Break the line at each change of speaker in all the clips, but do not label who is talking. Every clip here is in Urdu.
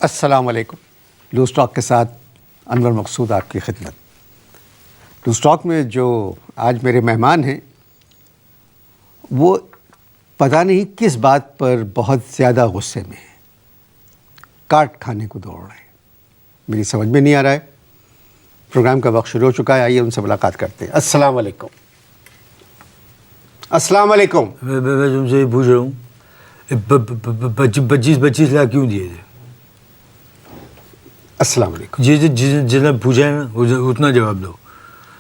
السلام علیکم. لوز ٹاک کے ساتھ انور مقصود آپ کی خدمت. لوز ٹاک میں جو آج میرے مہمان ہیں وہ پتہ نہیں کس بات پر بہت زیادہ غصے میں ہیں, کاٹ کھانے کو دوڑ رہے ہیں. میری سمجھ میں نہیں آ رہا ہے. پروگرام کا وقت شروع ہو چکا ہے, آئیے ان سے ملاقات کرتے ہیں. السلام علیکم. السلام علیکم.
میں تم سے پوچھ رہا ہوں 25 لاکھ کیوں دیے تھے؟
السلام علیکم.
جتنا پوچھا ہے نا اتنا جواب دو,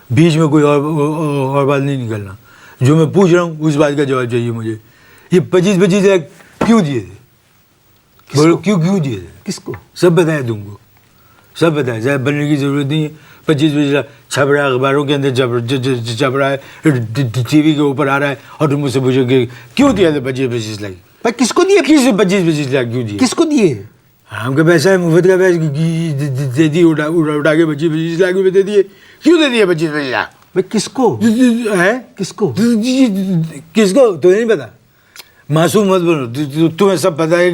بیچ میں کوئی اور بات نہیں نکلنا. جو میں پوچھ رہا ہوں اس بات کا جواب چاہیے مجھے. یہ 25 لاکھ کیوں دیے تھے؟ بولو کیوں دیے تھے؟
کس کو؟
سب بتائیں تم کو, سب بتائیں. زیادہ بننے کی ضرورت نہیں ہے. 25 لاکھ چھپ رہا ہے, اخباروں کے اندر چھپ رہا ہے, ٹی وی کے اوپر آ رہا ہے, اور تم مجھ سے پوچھو کہ کیوں دیا تھا 25 لاکھ؟
بھائی کس کو دیے؟
25 لاکھ کیوں دیے؟
کس کو دیے؟
ہم کا پیسہ ہے, مفت کا پیسہ دے دیے, اٹھا کے 25 لاکھ روپے دے دیے. کیوں دے دیے 25 لاکھ؟
بھائی کس کو
ہے
کس کو
کس کو تو نہیں پتا. معصوم مت بنو, تمہیں سب پتا ہے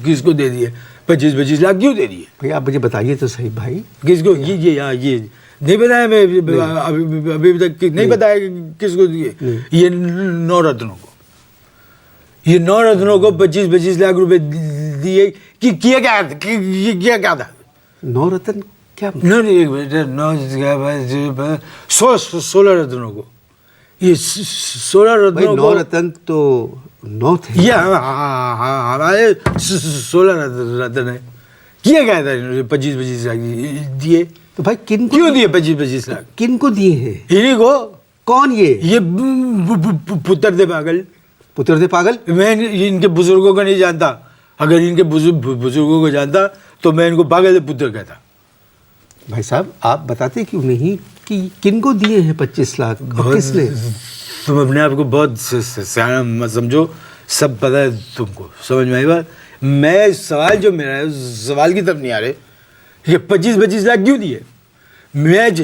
کس کو دے دیے 25 لاکھ کیوں دے دیے.
بھائی آپ مجھے بتائیے تو صحیح بھائی.
کس کو؟ یہ نہیں بتایا, میں ابھی تک نہیں بتایا کس کو دیے. یہ 9 رتنوں کو, یہ 9 رتنوں کو 25 لاکھ روپے دیے. کیا کیا تھا؟
9 رتن کیا؟
16 رتنوں کو. یہ 16 رتنوں
9 رتن تو 9 تھے.
یہ ہمارے 16 رتن ہے. کیا کیا تھا 25 لاکھ دیے؟
تو بھائی کن
کیوں دیے 25 لاکھ؟
کن کو دیے ہیں؟
انہیں کو.
کون
یہ پتر دے پاگل.
پتر دے پاگل؟
میں ان کے بزرگوں کو نہیں جانتا. اگر ان کے بزرگوں کو جانتا تو میں ان کو پاگل دے پتر کہتا.
بھائی صاحب آپ بتاتے کیوں نہیں کہ کن کو دیے ہیں 25 لاکھ؟ کس نے؟
تم اپنے آپ کو بہت سیاح مت سمجھو, سب پتہ ہے تم کو. سمجھ میں آئی بات؟ میں سوال جو میرا ہے سوال کی طرف نہیں آ رہے. یہ 25 لاکھ کیوں دیے؟ میچ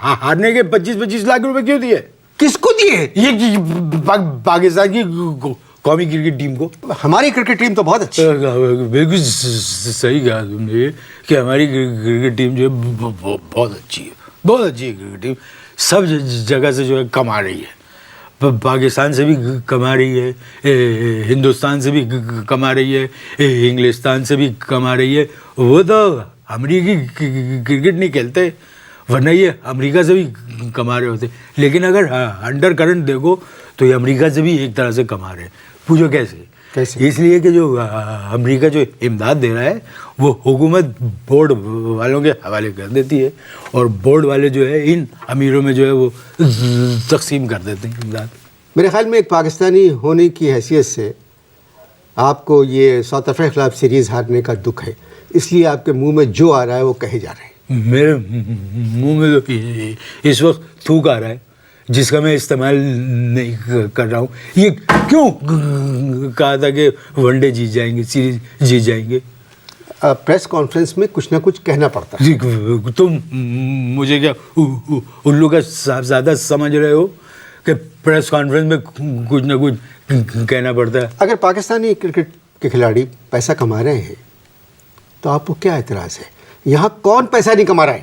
ہارنے کے 25 لاکھ روپے کیوں دیے؟
کس کو دیے؟
یہ پاکستان کی قومی کرکٹ ٹیم کو.
ہماری کرکٹ ٹیم تو بہت اچھی ہے.
بالکل صحیح کہا تم نے کہ ہماری کرکٹ ٹیم جو ہے بہت اچھی ہے, بہت اچھی ہے کرکٹ ٹیم. سب جگہ سے جو ہے کما رہی ہے. پاکستان سے بھی کما رہی ہے, ہندوستان سے بھی کما رہی ہے, انگلستان سے بھی کما رہی ہے. وہ تو امریکی کرکٹ نہیں کھیلتے, ورنہ یہ امریکہ سے بھی کما رہے ہوتے. لیکن اگر انڈر کرنٹ دیکھو تو یہ امریکہ سے بھی ایک طرح سے کما رہے ہیں. پوچھو کیسے؟ اس لیے کہ جو امریکہ جو امداد دے رہا ہے وہ حکومت بورڈ والوں کے حوالے کر دیتی ہے, اور بورڈ والے جو ہے ان امیروں میں جو ہے وہ تقسیم کر دیتے ہیں امداد.
میرے خیال میں ایک پاکستانی ہونے کی حیثیت سے آپ کو یہ ساؤتھ افریقہ خلاف سیریز ہارنے کا دکھ ہے, اس لیے آپ کے منہ میں جو آ رہا ہے وہ کہے جا رہے ہیں.
میرے منہ میں تو اس وقت تھوک آ رہا ہے جس کا میں استعمال نہیں کر رہا ہوں. یہ کیوں کہا تھا کہ ون ڈے جیت جائیں گے, سیریز جیت جائیں گے؟
پریس کانفرنس میں کچھ نہ کچھ کہنا پڑتا ہے.
تم مجھے کیا الو کا صاحبزادہ سمجھ رہے ہو کہ پریس کانفرنس میں کچھ نہ کچھ کہنا پڑتا ہے؟
اگر پاکستانی کرکٹ کے کھلاڑی پیسہ کما رہے ہیں تو آپ کو کیا اعتراض ہے؟ یہاں کون پیسہ نہیں کما رہا ہے؟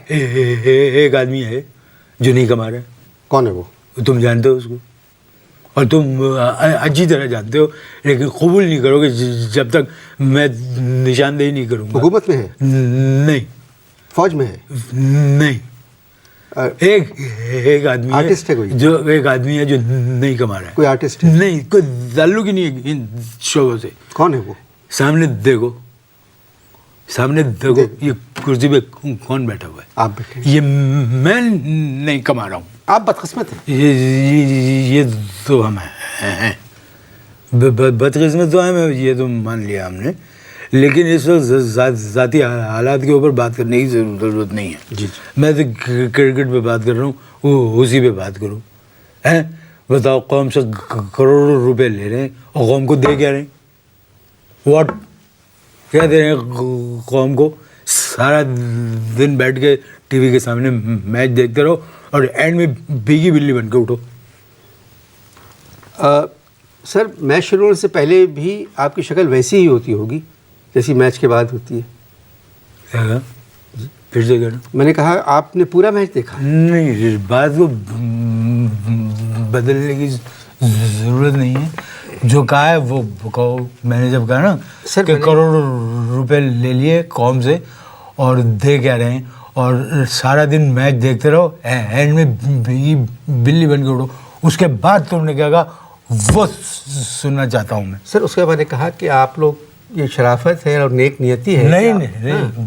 ایک آدمی ہے جو نہیں کما رہا ہے.
کون ہے وہ؟
تم جانتے ہو اس کو, اور تم اچھی طرح جانتے ہو, لیکن قبول نہیں کرو گے جب تک میں نشاندہی نہیں کروں گا.
حکومت میں ہے؟
نہیں.
فوج میں ہے؟
نہیں. ایک آدمی
آرٹسٹ ہے کوئی؟
جو ایک آدمی ہے جو نہیں کما رہا ہے.
کوئی آرٹسٹ ہے؟
نہیں, کوئی تعلق ہی نہیں ہے ان شعبوں سے.
کون ہے وہ؟
سامنے دیکھو, سامنے دیکھو, یہ کرسی پہ کون بیٹھا ہوا ہے؟
آپ بیٹھے.
یہ میں نہیں کما رہا ہوں.
آپ بدقسمت ہیں.
یہ تو ہم ہیں, بدقسمت تو ہیں, یہ تو مان لیا ہم نے, لیکن اس وقت ذاتی حالات کے اوپر بات کرنے کی ضرورت نہیں ہے.
جی
میں تو کرکٹ پہ بات کر رہا ہوں, وہ اسی پہ بات کروں. بتاؤ, قوم سے کروڑوں روپے لے رہے ہیں اور قوم کو دے کیا رہے ہیں؟ واٹ کیا دے رہے ہیں قوم کو؟ سارا دن بیٹھ کے ٹی وی کے سامنے میچ دیکھتے رہو اور اینڈ میں بھیگی بلی بن کے اٹھو.
سر میچ شروع ہونے سے پہلے بھی آپ کی شکل ویسی ہی ہوتی ہوگی جیسی میچ کے بعد ہوتی ہے.
کیا کہا؟ پھر سے کہنا.
میں نے کہا آپ نے پورا میچ دیکھا؟
نہیں, بات کو بدلنے کی ضرورت نہیں ہے. جو کہا ہے وہ کہو. میں نے جب کہا نا
سر
کہ کروڑ روپے لے لیے قوم سے اور دے کیا رہے ہیں اور سارا دن میچ دیکھتے رہو, اینڈ میں بلی بن کے اٹھو, اس کے بعد تم نے کیا کہا وہ سننا چاہتا ہوں میں.
سر اس کے بعد نے کہا کہ آپ لوگ یہ شرافت ہے اور نیک نیتی ہے.
نہیں,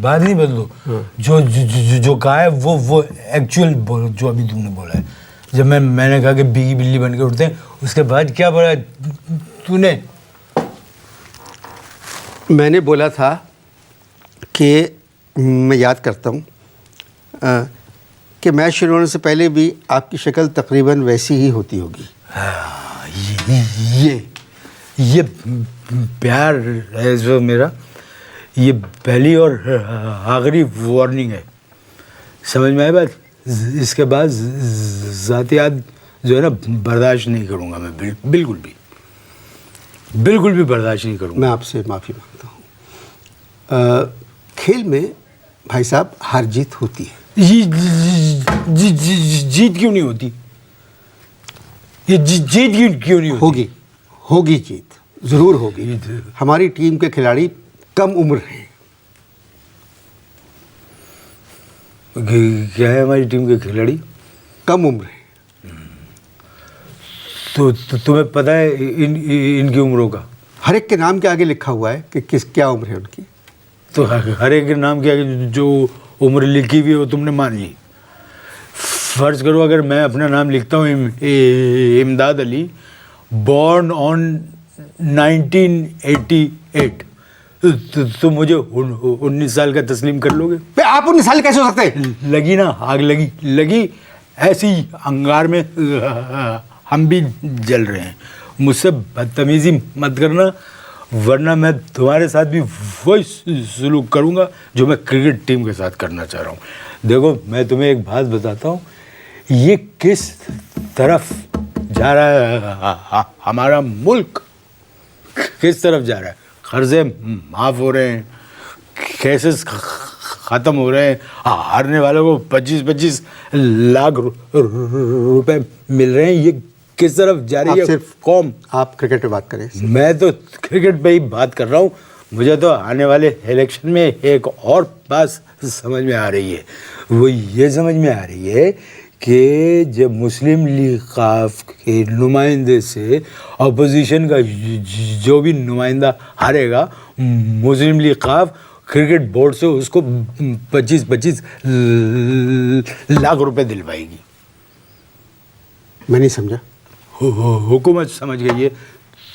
بات نہیں بدلو. جو کہا ہے وہ ایکچوئل بولو, جو ابھی تم نے بولا ہے. جب میں نے کہا کہ بیگی بلی بن کے اٹھتے ہیں, اس کے بعد کیا بولا تو نے؟
میں نے بولا تھا کہ میں یاد کرتا ہوں کہ میچ شروع ہونے سے پہلے بھی آپ کی شکل تقریباً ویسی ہی ہوتی ہوگی.
یہ پیار ہے اس وقت میرا, یہ پہلی اور آخری وارننگ ہے. سمجھ میں آئی بات؟ اس کے بعد ذاتیات جو ہے نا برداشت نہیں کروں گا میں, بالکل بھی برداشت نہیں کروں گا.
میں آپ سے معافی مانگتا ہوں. کھیل میں بھائی صاحب ہار جیت ہوتی ہے.
جیت کیوں نہیں ہوتی؟ یہ جیت کیوں نہیں ہوتی؟
ہوگی جیت, ضرور ہوگی. ہماری ٹیم کے کھلاڑی کم عمر ہیں.
کیا ہے ہماری ٹیم کے کھلاڑی
کم عمر ہیں.
تو تمہیں پتہ ہے ان کی عمروں کا؟
ہر ایک کے نام کے آگے لکھا ہوا ہے کہ کیا عمر ہے ان کی.
تو ہر ایک کے نام کے آگے جو عمر لکھی ہوئی ہے وہ تم نے مان لی. فرض کرو اگر میں اپنا نام لکھتا ہوں امداد علی, بورن آن 1988, تو مجھے 19 سال کا تسلیم کر لو گے؟
آپ 19 سال کیسے ہو سکتے ہیں؟
لگی نا آگ, لگی ایسی انگار میں ہم بھی جل رہے ہیں. مجھ سے بدتمیزی مت کرنا, ورنہ میں تمہارے ساتھ بھی وہی سلوک کروں گا جو میں کرکٹ ٹیم کے ساتھ کرنا چاہ رہا ہوں. دیکھو میں تمہیں ایک بات بتاتا ہوں, یہ کس طرف جا رہا ہے ہمارا ملک, کس طرف جا رہا ہے. قرضے معاف ہو رہے ہیں, کیسز ختم ہو رہے ہیں, ہارنے والوں کو 25-25 لاکھ روپے مل رہے ہیں. یہ کس طرف جا رہی ہے قوم؟
آپ کرکٹ پہ بات کریں.
میں تو کرکٹ پہ ہی بات کر رہا ہوں. مجھے تو آنے والے الیکشن میں ایک اور بات سمجھ میں آ رہی ہے. وہ یہ سمجھ میں آ رہی ہے کہ جب مسلم لیگ قاف کے نمائندے سے اپوزیشن کا جو بھی نمائندہ ہارے گا, مسلم لیگ قاف کرکٹ بورڈ سے اس کو 25-25 لاکھ روپے دلوائے گی.
میں نہیں سمجھا.
حکومت سمجھ گئی ہے,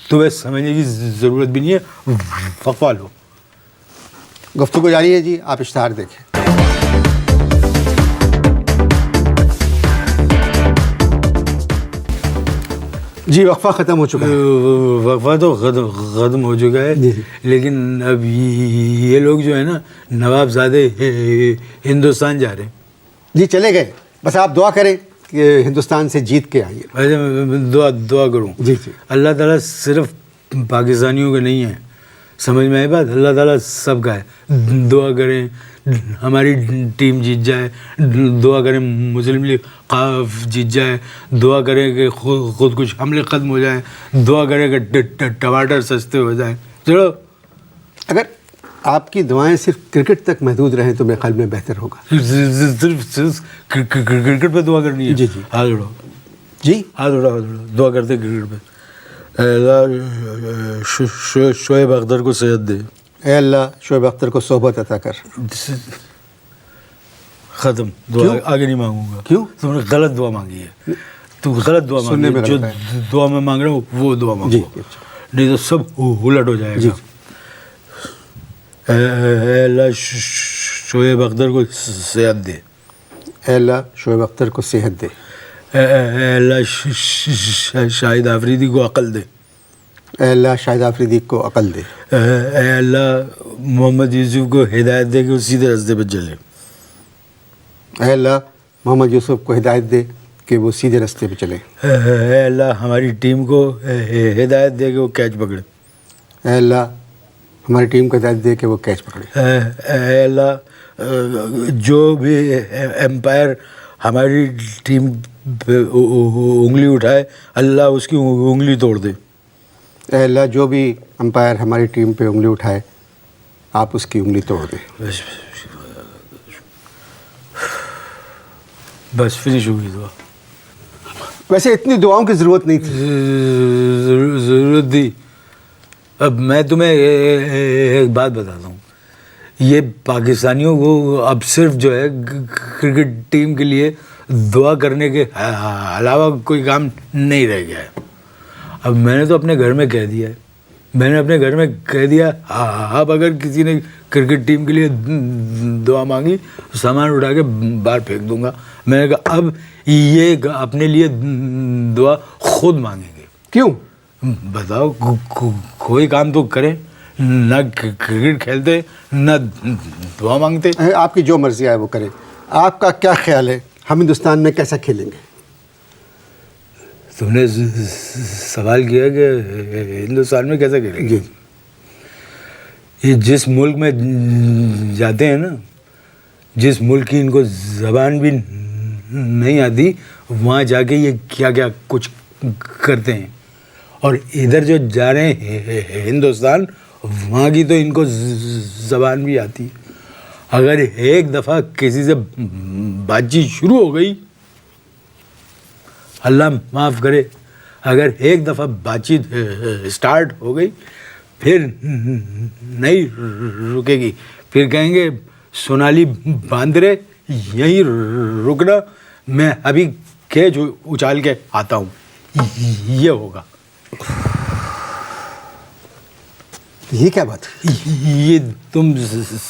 تمہیں سمجھنے کی ضرورت بھی نہیں ہے, وقفہ لو.
گفتگو جاری ہے جی, آپ اشتہار دیکھیں. جی وقفہ ختم ہو چکا ہے.
وقفہ تو ختم ہو چکا ہے, لیکن اب یہ لوگ جو ہے نا نواب زادے ہندوستان جا رہے ہیں.
جی چلے گئے, بس آپ دعا کریں کہ ہندوستان سے جیت کے آئیے.
دعا کروں.
جی جی.
اللہ تعالیٰ صرف پاکستانیوں کا نہیں ہے, سمجھ میں آئی بات؟ اللہ تعالیٰ سب کا ہے. دعا کریں ہماری ٹیم جیت جائے, دعا کریں مسلم لیگ قاف جیت جائے, دعا کریں کہ خود کچھ حملے ختم ہو جائیں, دعا کریں کہ ٹماٹر سستے ہو جائیں. چلو,
اگر آپ کی دعائیں صرف کرکٹ تک محدود رہیں تو میرے خیال میں بہتر ہوگا.
صرف کرکٹ پہ دعا کرنی ہے؟
جی جی.
ہاتھ اڑاؤ.
جی
ہاتھ اڑاؤ, دعا کرتے کرکٹ پہ. اے اللہ شعیب اختر کو صحت دے.
اے اللہ شعیب اختر کو صحبت عطا کر.
ختم. دعا آگے نہیں مانگوں گا.
کیوں؟
تم نے غلط دعا مانگی ہے, تو غلط دعا مانگی ہے. جو دعا میں مانگ رہا ہوں وہ دعا مانگو, نہیں تو سب الٹ ہو جائے گا. اے اللہ شعیب اختر کو صحت دے.
اے اللہ شعیب اختر کو صحت دے.
اے اللہ شاہد آفریدی کو عقل دے.
اے اللہ شاہد آفریدی کو عقل دے.
اے اللہ محمد یوسف کو ہدایت دے کہ وہ سیدھے راستے پہ چلے.
اے اللہ محمد یوسف کو ہدایت دے کہ وہ سیدھے راستے پہ چلے.
اے اللہ ہماری ٹیم کو ہدایت دے کہ وہ کیچ پکڑے.
اے اللہ ہماری ٹیم کو ہدایت دے کہ وہ کیچ پکڑے.
اے اللہ جو بھی امپائر ہماری ٹیم پہ انگلی اٹھائے اللہ اس کی انگلی توڑ دے.
اے اللہ جو بھی امپائر ہماری ٹیم پہ انگلی اٹھائے آپ اس کی انگلی توڑ دیں.
بس فنش ہو گئی دعا.
ویسے اتنی دعاؤں کی ضرورت نہیں تھی.
ضرورت تھی. اب میں تمہیں ایک بات بتاتا ہوں, یہ پاکستانیوں کو اب صرف جو ہے کرکٹ ٹیم کے لیے دعا کرنے کے علاوہ کوئی کام نہیں رہ گیا ہے. اب میں نے تو اپنے گھر میں کہہ دیا ہے, میں نے اپنے گھر میں کہہ دیا اب اگر کسی نے کرکٹ ٹیم کے لیے دعا مانگی سامان اٹھا کے باہر پھینک دوں گا. میں نے کہا اب یہ اپنے لیے دعا خود مانگیں گے.
کیوں؟
بتاؤ, کوئی کام تو کریں, نہ کرکٹ کھیلتے نہ دعا مانگتے.
آپ کی جو مرضی آئے وہ کریں. آپ کا کیا خیال ہے ہم ہندوستان میں کیسا کھیلیں گے؟
تم نے سوال کیا کہ ہندوستان میں کیسا کھیلیں گے. یہ جس ملک میں جاتے ہیں نا, جس ملک کی ان کو زبان بھی نہیں آتی, وہاں جا کے یہ کیا کیا کچھ کرتے ہیں. اور ادھر جو جا رہے ہیں ہندوستان, وہاں کی تو ان کو زبان بھی آتی. اگر ایک دفعہ کسی سے بات چیت شروع ہو گئی, اللہ معاف کرے, اگر ایک دفعہ بات چیت اسٹارٹ ہو گئی پھر نہیں رکے گی. پھر کہیں گے سونالی باندرے یہیں رکنا, میں ابھی کیچ اچال کے آتا ہوں. یہ ہوگا.
یہ کیا بات؟
یہ تم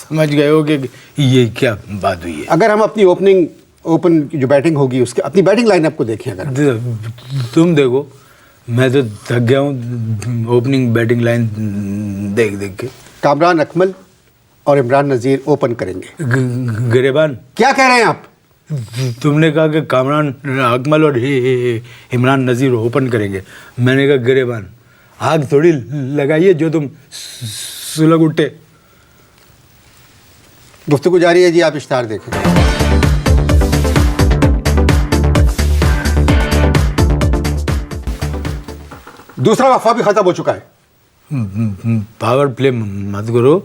سمجھ گئے ہو کہ یہ کیا بات ہوئی ہے.
اگر ہم اپنی اوپن جو بیٹنگ ہوگی اس کے اپنی بیٹنگ لائن اپ کو دیکھیں, اگر
تم دیکھو, میں تو تھک گیا ہوں اوپننگ بیٹنگ لائن دیکھ دیکھ کے.
کامران اکمل اور عمران نذیر اوپن کریں گے.
گریبان
کیا کہہ رہے ہیں آپ؟
تم نے کہا کہ کامران اکمل اور عمران نذیر اوپن کریں گے. میں نے کہا گریبان. آگ تھوڑی لگائیے جو تم سلگ اٹھے.
گفتگو جاری ہے جی, آپ اشتہار دیکھیں. دوسرا وقفہ بھی ختم ہو چکا ہے.
پاور پلے مت کرو,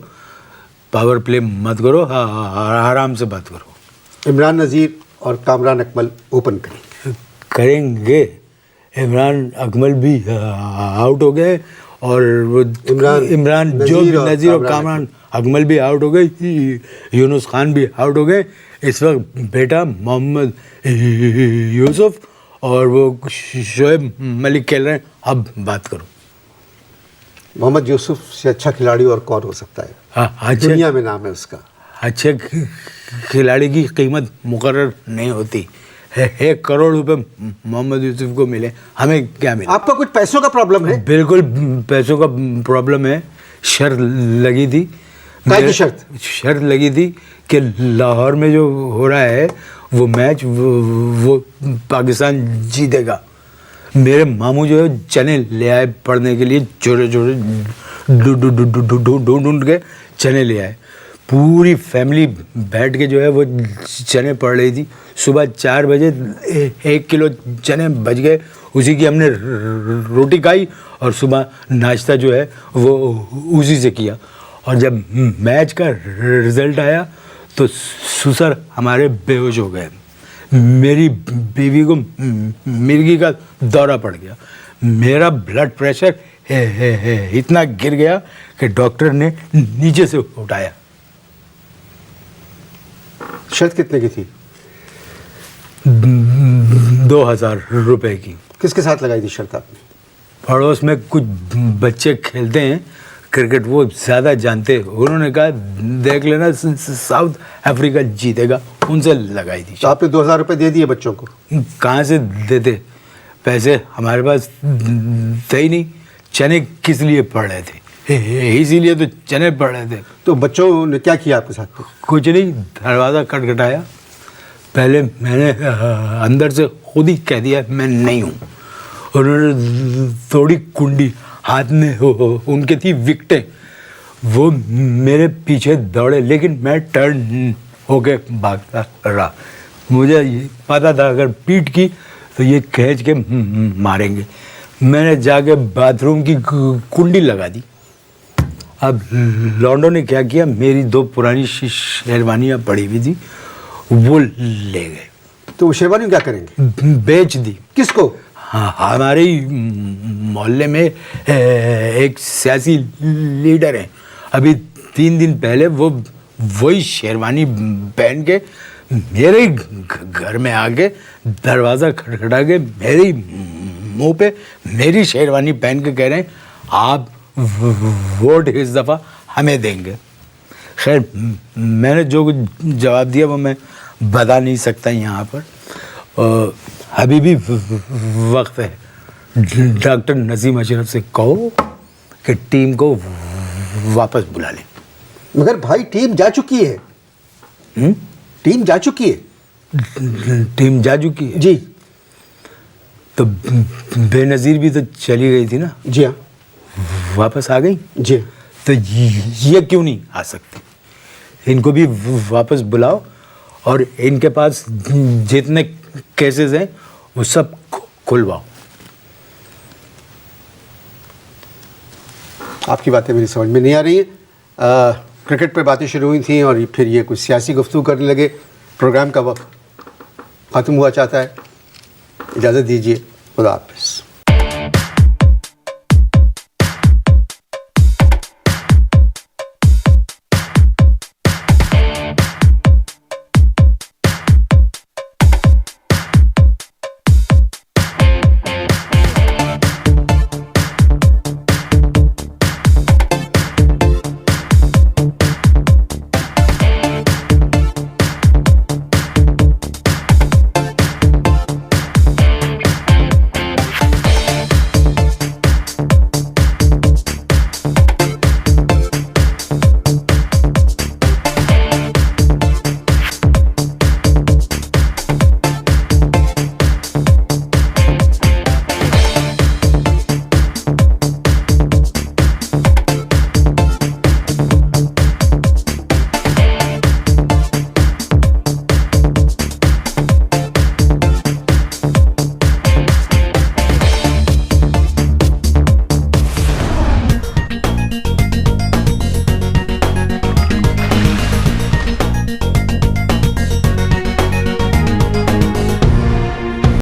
پاور پلے مت کرو, آرام سے بات کرو.
عمران نذیر اور کامران اکمل اوپن
کریں گے. عمران اکمل بھی آؤٹ ہو گئے اور عمران جو نذیر اور کامران اکمل بھی آؤٹ ہو گئے. یونس خان بھی آؤٹ ہو گئے. اس وقت بیٹا محمد یوسف اور وہ شعیب ملک کھیل رہے ہیں. اب بات کرو.
محمد یوسف سے اچھا کھلاڑی اور کون ہو سکتا ہے؟ دنیا میں نام ہے اس کا.
اچھے کھلاڑی کی قیمت مقرر نہیں ہوتی. 1 کروڑ روپے محمد یوسف کو ملے, ہمیں کیا ملے؟
آپ کا کچھ پیسوں کا پرابلم ہے؟
بالکل پیسوں کا پرابلم ہے. شرط لگی تھی, شرط لگی تھی کہ لاہور میں جو ہو رہا ہے وہ میچ وہ پاکستان جیتے گا. میرے ماموں جو ہے چنے لے آئے پڑھنے کے لیے, چھوٹے چھوٹے ڈھونڈ کے چنے لے آئے. پوری فیملی بیٹھ کے جو ہے وہ چنے پڑھ رہی تھی. صبح 4 بجے 1 کلو چنے بچ گئے, اسی کی ہم نے روٹی کھائی اور صبح ناشتہ جو ہے وہ اسی سے کیا. اور جب میچ کا رزلٹ آیا تو سسر ہمارے بے ہوش ہو گئے. میری بیوی کو مرگی کا دورہ پڑ گیا. میرا بلڈ پریشر اتنا گر گیا کہ ڈاکٹر نے نیچے سے اٹھایا.
شرط کتنے کی تھی؟
2000 روپے کی.
کس کے ساتھ لگائی تھی شرط آپ نے؟
پڑوس میں کچھ بچے کھیلتے ہیں کرکٹ, وہ زیادہ جانتے. انہوں نے کہا دیکھ لینا ساؤتھ افریقہ جیتے گا, ان سے لگائی تھی.
تو آپ نے 2000 روپے دے دیے بچوں کو؟
کہاں سے دیتے, پیسے ہمارے پاس تھے ہی نہیں. چنے کس لیے پڑھ رہے تھے, اسی لیے تو چنے پڑھ رہے تھے.
تو بچوں نے کیا کیا آپ کے ساتھ؟
کچھ نہیں, دروازہ کٹکھٹایا. پہلے میں نے اندر سے خود ہی کہہ دیا میں نہیں ہوں. انہوں نے تھوڑی کنڈی ہاتھ میں, ان کے تھی وکٹیں, وہ میرے پیچھے دوڑے لیکن میں ٹرن ہو کے بھاگتا رہا. مجھے یہ پتا تھا اگر پیٹ کی تو یہ کھینچ کے ماریں گے. میں نے جا کے باتھ روم کی کنڈی لگا دی. اب لونڈوں نے کیا کیا, میری 2 پرانی شیروانیاں پڑی ہوئی تھی وہ لے گئے.
تو وہ شیروانی کیا کریں گے؟
بیچ دی.
کس کو؟
ہاں, ہمارے محلے میں ایک سیاسی لیڈر ہیں. ابھی 3 دن پہلے وہ وہی شیروانی پہن کے میرے گھر میں آ کے دروازہ کھٹکھٹا کے میرے منہ پہ میری شیروانی پہن کے کہہ رہے ہیں آپ ووٹ اس دفعہ ہمیں دیں گے. خیر میں نے جو کچھ جواب دیا وہ میں بتا نہیں سکتا یہاں پر. ابھی بھی وقت ہے. ڈاکٹر نسیم اشرف سے کہو کہ ٹیم کو واپس بلا لیں.
مگر بھائی ٹیم جا چکی ہے. ٹیم جا چکی ہے.
ٹیم جا چکی ہے
جی.
تو بے نظیر بھی تو چلی گئی تھی نا.
جی ہاں.
واپس آ گئی.
جی.
تو یہ کیوں نہیں آ سکتے؟ ان کو بھی واپس بلاؤ اور ان کے پاس جتنے کیسز ہیں وہ سب کھلواؤ.
آپ کی باتیں میری سمجھ میں نہیں آ رہی ہیں. کرکٹ پہ باتیں شروع ہوئی تھیں اور پھر یہ کچھ سیاسی گفتگو کرنے لگے. پروگرام کا وقت ختم ہوا چاہتا ہے. اجازت دیجیے. خدا حافظ.